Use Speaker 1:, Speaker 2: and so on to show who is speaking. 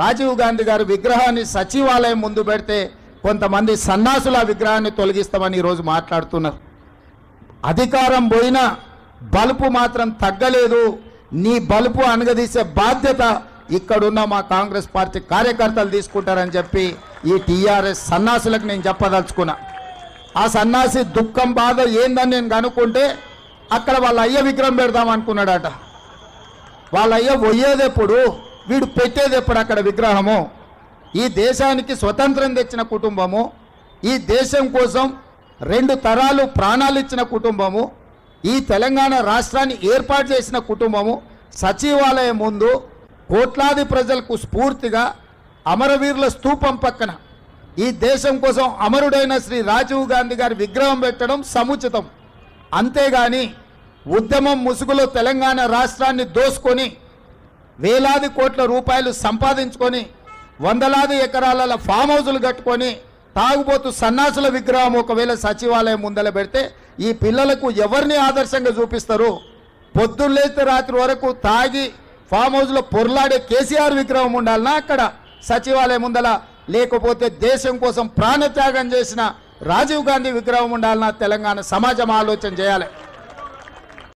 Speaker 1: రాజీవ్ గాంధీ గారి విగ్రహాన్ని సచివాలయం ముందు పెడితే కొంతమంది సన్నాసుల విగ్రహాన్ని తొలగిస్తామని ఈరోజు మాట్లాడుతున్నారు. అధికారం పోయినా బలుపు మాత్రం తగ్గలేదు. నీ బలుపు అనగదీసే బాధ్యత ఇక్కడున్న మా కాంగ్రెస్ పార్టీ కార్యకర్తలు తీసుకుంటారని చెప్పి ఈ టీఆర్ఎస్ సన్నాసులకు నేను చెప్పదలుచుకున్నా. ఆ సన్నాసి దుఃఖం బాధ ఏందని నేను కనుక్కుంటే అక్కడ వాళ్ళ అయ్య విగ్రహం పెడదాం అనుకున్నాడట. వాళ్ళ అయ్య పోయేదెప్పుడు, వీడు పెట్టేదెప్పుడు అక్కడ విగ్రహము? ఈ దేశానికి స్వతంత్రం తెచ్చిన కుటుంబము, ఈ దేశం కోసం 2 తరాలు ప్రాణాలు ఇచ్చిన కుటుంబము, ఈ తెలంగాణ రాష్ట్రాన్ని ఏర్పాటు చేసిన కుటుంబము సచివాలయం ముందు కోట్లాది ప్రజలకు స్ఫూర్తిగా అమరవీరుల స్తూపం పక్కన ఈ దేశం కోసం అమరుడైన శ్రీ రాజీవ్ గాంధీ గారి విగ్రహం పెట్టడం సముచితం. అంతేగాని ఉద్యమం ముసుగులో తెలంగాణ రాష్ట్రాన్ని దోసుకొని వేలాది కోట్ల రూపాయలు సంపాదించుకొని వందలాది ఎకరాల ఫామ్ హౌజులు కట్టుకొని తాగుబోతు సన్నాసుల విగ్రహం ఒకవేళ సచివాలయం ముందల పెడితే ఈ పిల్లలకు ఎవరిని ఆదర్శంగా చూపిస్తారు? పొద్దున్నేస్తే రాత్రి వరకు తాగి ఫామ్ హౌస్లో పొర్లాడే కేసీఆర్ విగ్రహం ఉండాలనా అక్కడ సచివాలయం ముందల? లేకపోతే దేశం కోసం ప్రాణత్యాగం చేసిన రాజీవ్ గాంధీ విగ్రహం ఉండాలన్నా తెలంగాణ సమాజం ఆలోచన చేయాలి.